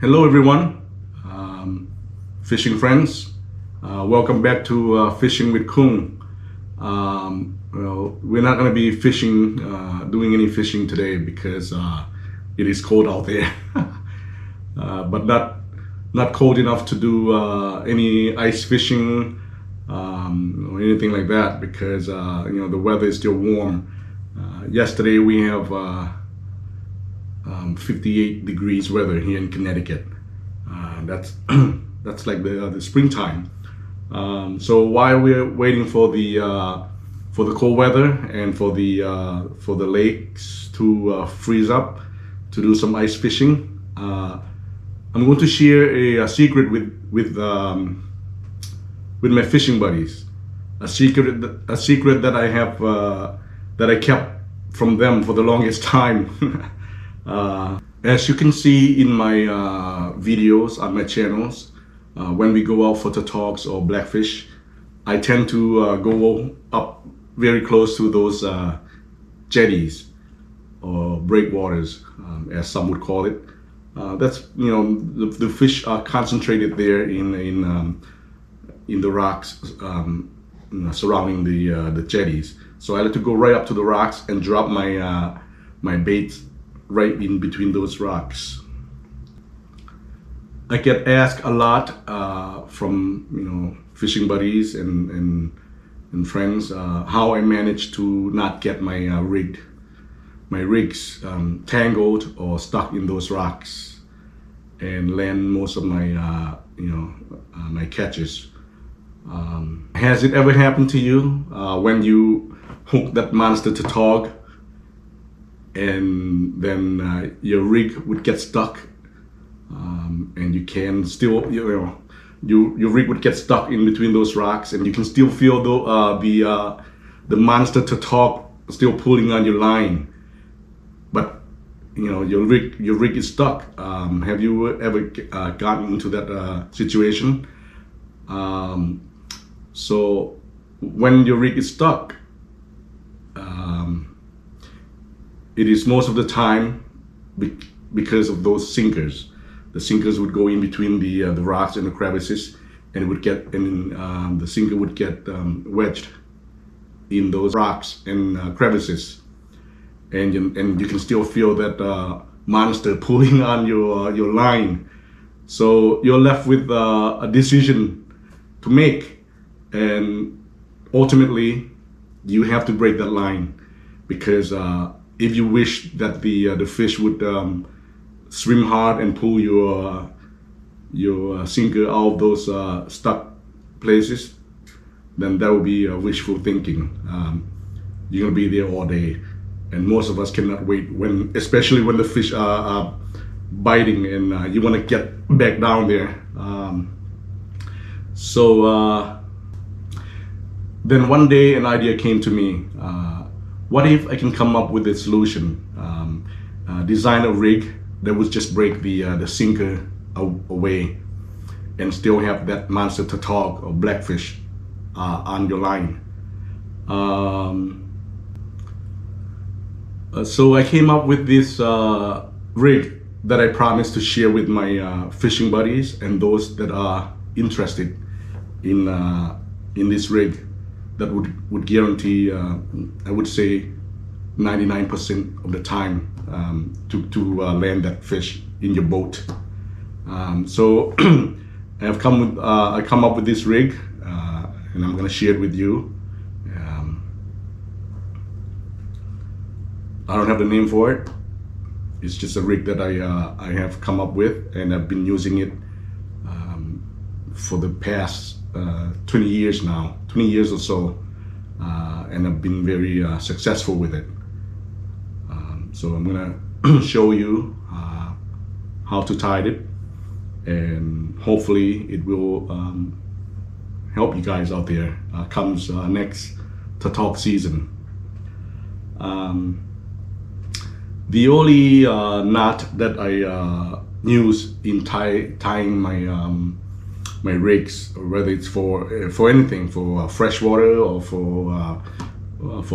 Hello everyone, fishing friends. Welcome back to Fishing with Kung. Well, we're not going to be fishing, doing any fishing today because it is cold out there. But not cold enough to do any ice fishing or anything like that because the weather is still warm. Yesterday we have 58 degrees weather here in Connecticut. That's that's like the springtime. So while we're waiting for the cold weather and for the lakes to freeze up to do some ice fishing, I'm going to share a secret with my fishing buddies. A secret that I have that I kept from them for the longest time. As you can see in my videos on my channels, when we go out for Tautogs or Blackfish, I tend to go up very close to those jetties or breakwaters, as some would call it. That's the fish are concentrated there in the rocks surrounding the jetties. So I like to go right up to the rocks and drop my bait right in between those rocks. I get asked a lot from fishing buddies and friends how I manage to not get my rigs tangled or stuck in those rocks and land most of my my catches. Has it ever happened to you when you hook that monster tautog and then your rig would get stuck, and you can still your rig would get stuck in between those rocks, and you can still feel the monster tautog still pulling on your line, but your rig is stuck. Have you ever gotten into that situation? So when your rig is stuck, it is most of the time because of those sinkers. The sinkers would go in between the rocks and the crevices, and the sinker would get wedged in those rocks and crevices, and you can still feel that monster pulling on your line. So you're left with a decision to make, and ultimately you have to break that line because if you wish that the fish would swim hard and pull your sinker out of those stuck places, then that would be wishful thinking. You're gonna be there all day, and most of us cannot wait especially when the fish are biting and you want to get back down there. Then one day an idea came to me. What if I can come up with a solution? Design a rig that would just break the sinker away and still have that monster tautog or blackfish on your line. So I came up with this rig that I promised to share with my fishing buddies and those that are interested in this rig that would guarantee, I would say, 99% of the time to land that fish in your boat. So I come up with this rig, and I'm gonna share it with you. I don't have the name for it. It's just a rig that I have come up with, and I've been using it for the past 20 years now, 20 years or so, and I've been very successful with it. So I'm gonna show you how to tie it, and hopefully it will help you guys out there comes next tautog season. The only knot that I use in tying my rigs, whether it's for anything, for freshwater or for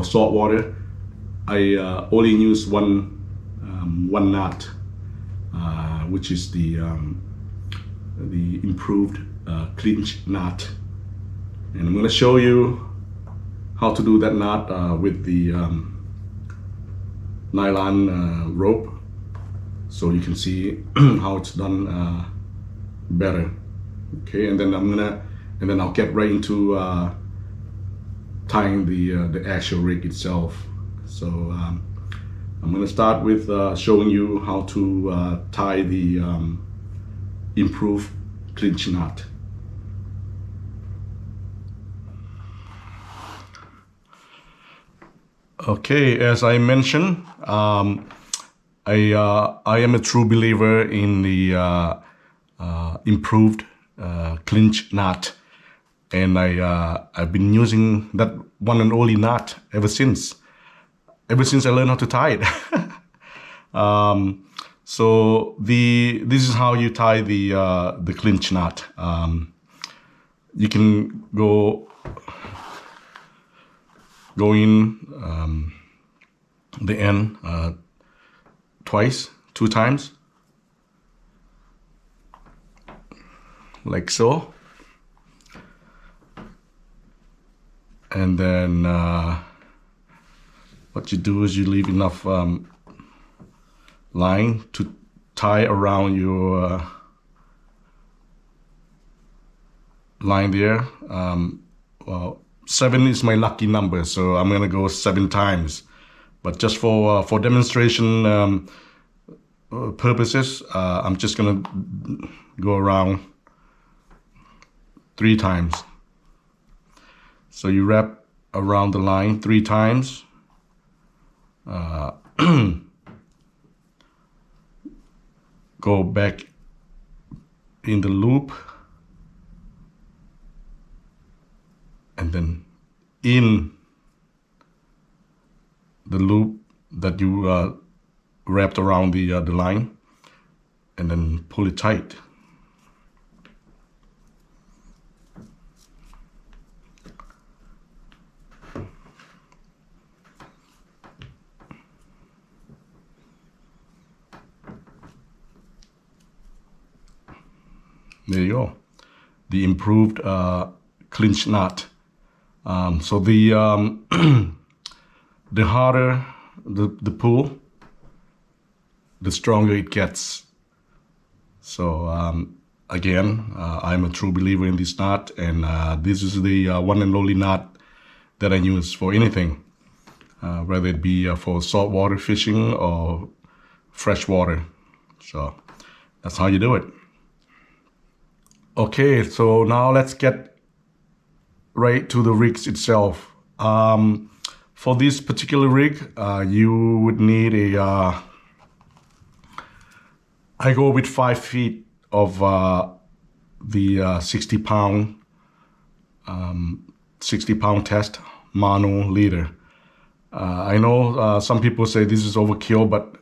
salt water, I only use one knot, which is the improved clinch knot. And I'm going to show you how to do that knot with the nylon rope, so you can see how it's done better. Okay, and then I'll get right into tying the actual rig itself. So I'm going to start with showing you how to tie the improved clinch knot. Okay, as I mentioned, I am a true believer in the improved clinch knot, and I've been using that one and only knot ever since I learned how to tie it. So this is how you tie the clinch knot. You can go in the end two times, like so, and then what you do is you leave enough line to tie around your line there. Well, 7 is my lucky number, so I'm gonna go 7 times. But just for demonstration purposes, I'm just gonna go around 3 times. So you wrap around the line 3 times. Go back in the loop, and then in the loop that you wrapped around the line, and then pull it tight. There you go, the improved clinch knot. So the the harder the pull, the stronger it gets. So again, I'm a true believer in this knot, and this is the one and only knot that I use for anything, whether it be for saltwater fishing or freshwater. So that's how you do it. Okay, so now let's get right to the rigs itself. For this particular rig, you would need a, I go with 5 feet of the 60 pound test mono leader. I know some people say this is overkill, but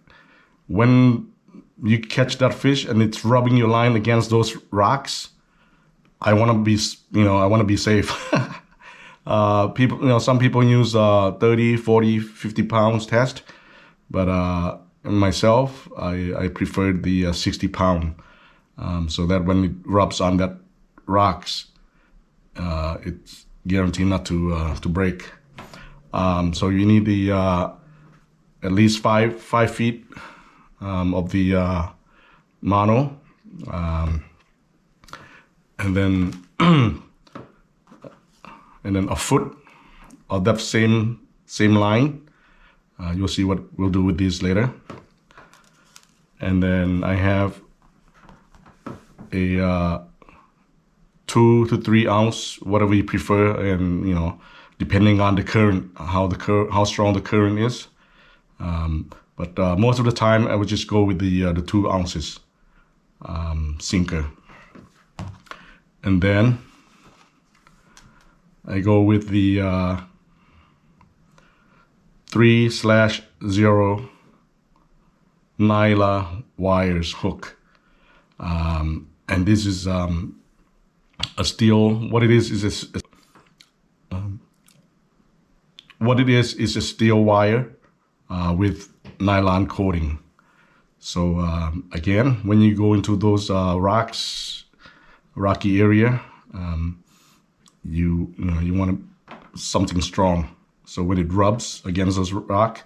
when you catch that fish and it's rubbing your line against those rocks, I want to be, I want to be safe. People, some people use 30, 40, 50 pounds test, but myself, I prefer the 60 pound, so that when it rubs on that rocks, it's guaranteed not to break. So you need the at least 5 feet of the mono, and then a foot of that same line. You'll see what we'll do with these later. And then I have a 2 to 3 ounce, whatever you prefer, and depending on the current, how strong the current is. But most of the time, I would just go with the 2 ounces sinker. And then I go with the 3/0 Nyla wires hook, and this is a steel. What it is a steel wire with nylon coating. So again, when you go into those rocky area, you want something strong. So when it rubs against this rock,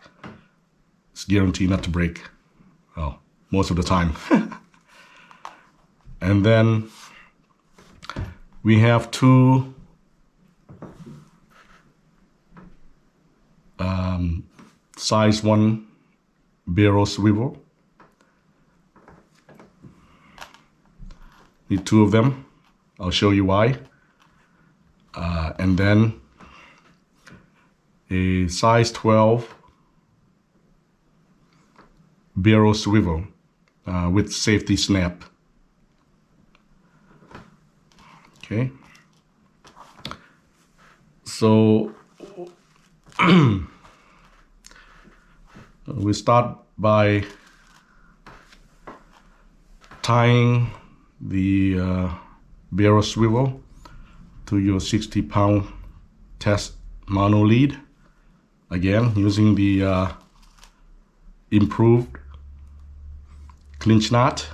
it's guaranteed not to break. Well, most of the time. And then we have two size 1 barrel swivel. Need 2 of them. I'll show you why. And then a size 12 barrel swivel with safety snap. Okay. So we start by tying the barrel swivel to your 60-pound test mono lead. Again, using the improved clinch knot.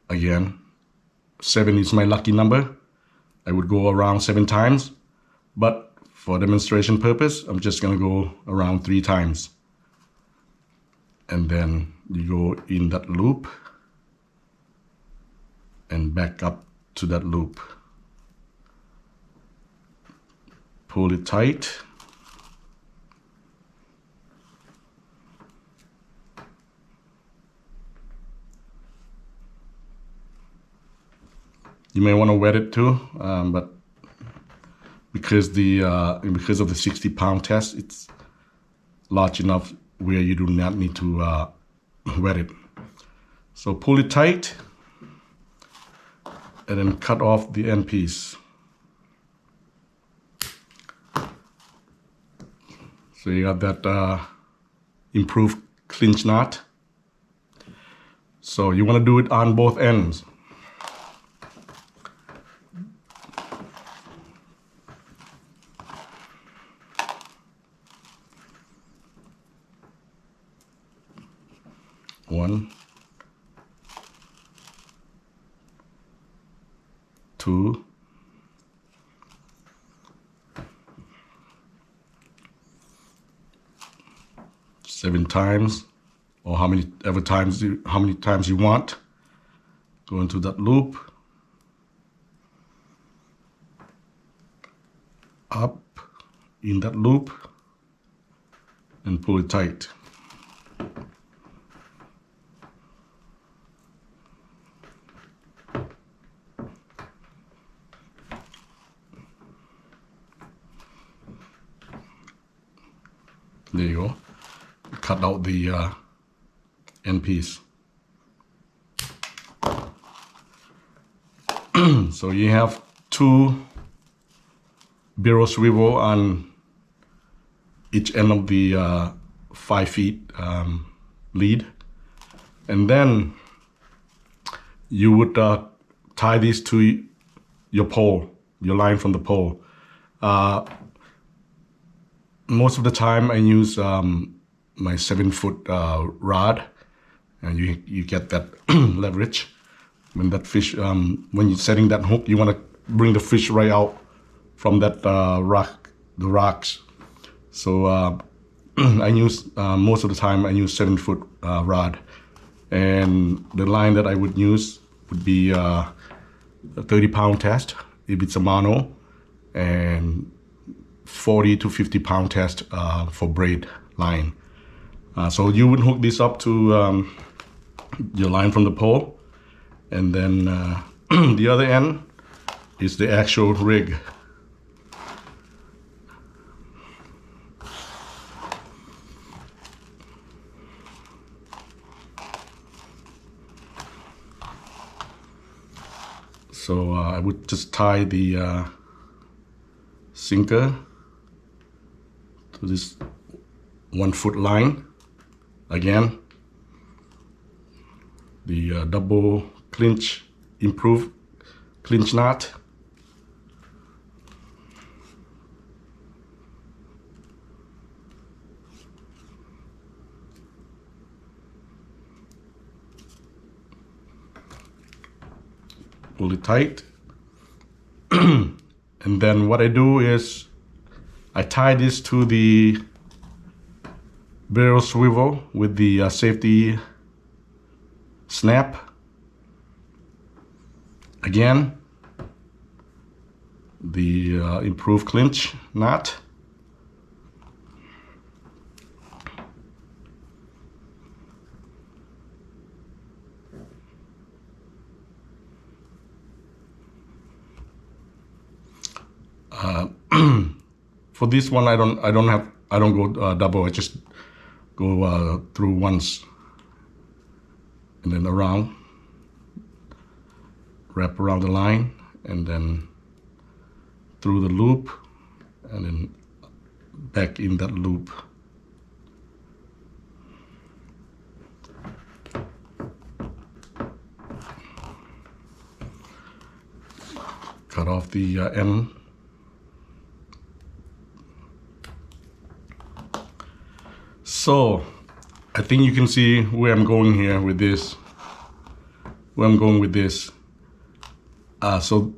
Again, 7 is my lucky number. I would go around 7 times, but for demonstration purpose, I'm just gonna go around 3 times. And then you go in that loop and back up to that loop. Pull it tight. You may want to wet it too, but because of the 60-pound test, it's large enough where you do not need to wet it. So pull it tight and then cut off the end piece. So you got that improved clinch knot. So you want to do it on both ends. One, 2, 7 times, or how many times you want. Go into that loop, up in that loop, and pull it tight. There you go. Cut out the end piece. So you have 2 barrel swivel on each end of the 5 feet lead, and then you would tie these to your pole, your line from the pole. Most of the time I use my 7-foot rod, and you get that leverage. When that fish, when you're setting that hook, you want to bring the fish right out from that the rocks. So I use, most of the time I use 7-foot rod, and the line that I would use would be a 30-pound test if it's a mono, and 40 to 50-pound test for braid line. So you would hook this up to your line from the pole, and then the other end is the actual rig. So I would just tie the sinker to this 1-foot line. Again, the double clinch, improved clinch knot. pull it tight. And then what I do is I tie this to the barrel swivel with the safety snap. Again, the improved clinch knot. For this one, I don't go double. I just go through once and then around, wrap around the line, and then through the loop, and then back in that loop. Cut off the end. So I think you can see where I'm going here with this. So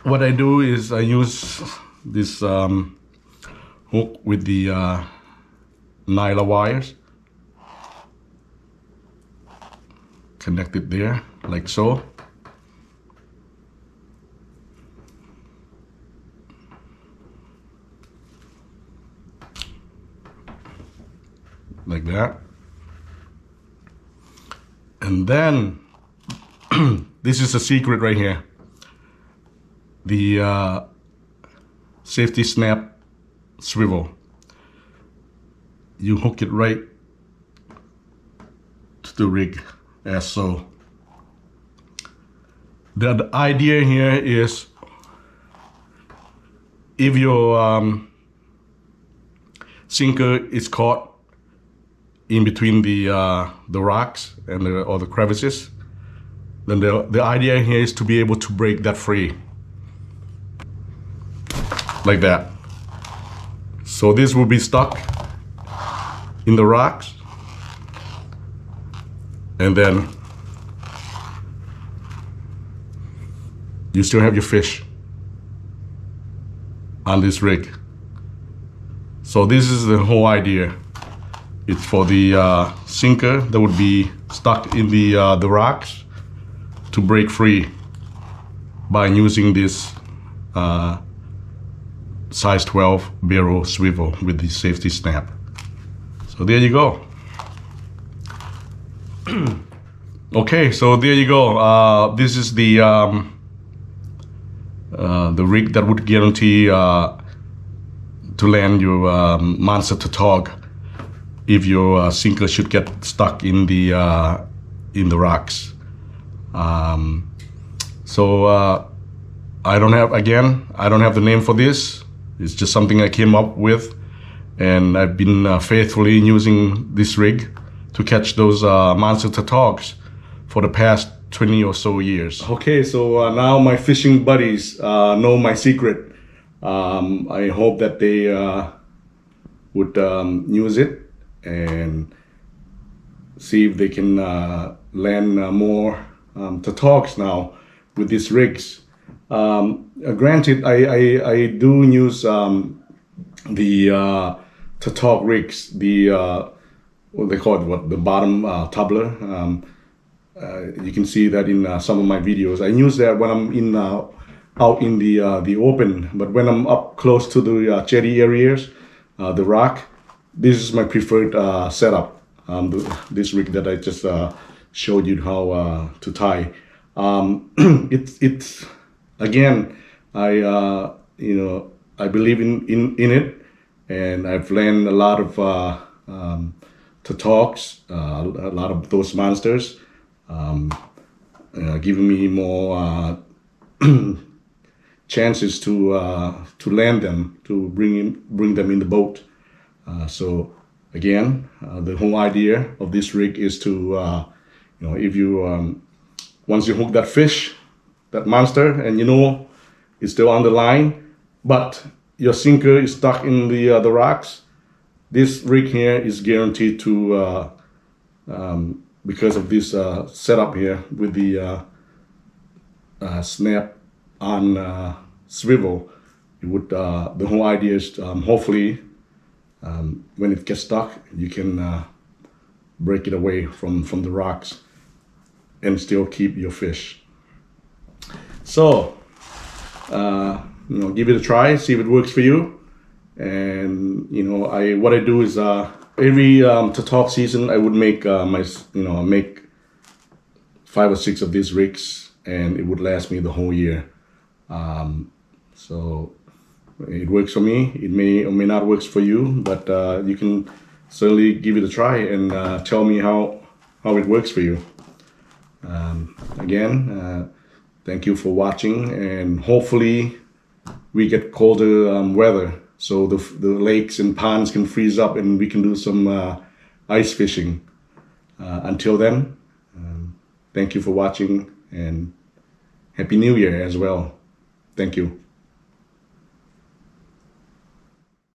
what I do is I use this hook with the nylon wires. Connect it there, like so. Like that. And then this is a secret right here. The safety snap swivel. You hook it right to the rig as so. The idea here is if your sinker is caught in between the rocks and or the crevices, then the idea here is to be able to break that free, like that. So this will be stuck in the rocks, and then you still have your fish on this rig. So this is the whole idea. It's for the sinker that would be stuck in the rocks to break free by using this size 12 barrel swivel with the safety snap. So there you go. Okay, so there you go. This is the rig that would guarantee to land your monster tautog if your sinker should get stuck in the rocks. So I don't have the name for this. It's just something I came up with, and I've been faithfully using this rig to catch those monster tautog for the past 20 or so years. Okay, so now my fishing buddies know my secret. I hope that they would use it and see if they can land more tautog now with these rigs. Granted, I do use the tautog rigs, the what they call it, the bottom tumbler. You can see that in some of my videos. I use that when I'm in out in the open, but when I'm up close to the jetty areas, the rock, this is my preferred setup. This rig that I just showed you how to tie. It's again, I believe in it, and I've landed a lot of tautog, a lot of those monsters, giving me more chances to land them, to bring them in the boat. So again, the whole idea of this rig is to if you once you hook that fish, that monster, and it's still on the line, but your sinker is stuck in the rocks, this rig here is guaranteed to because of this setup here with the snap on swivel. It would the whole idea is hopefully when it gets stuck, you can break it away from the rocks and still keep your fish. So give it a try, see if it works for you. And what I do is every Tautog season I would make make 5 or 6 of these rigs, and it would last me the whole year. So it works for me. It may or may not work for you, but you can certainly give it a try and tell me how it works for you. Again, thank you for watching, and hopefully we get colder weather so the lakes and ponds can freeze up and we can do some ice fishing. Until then, thank you for watching, and Happy New Year as well. Thank you.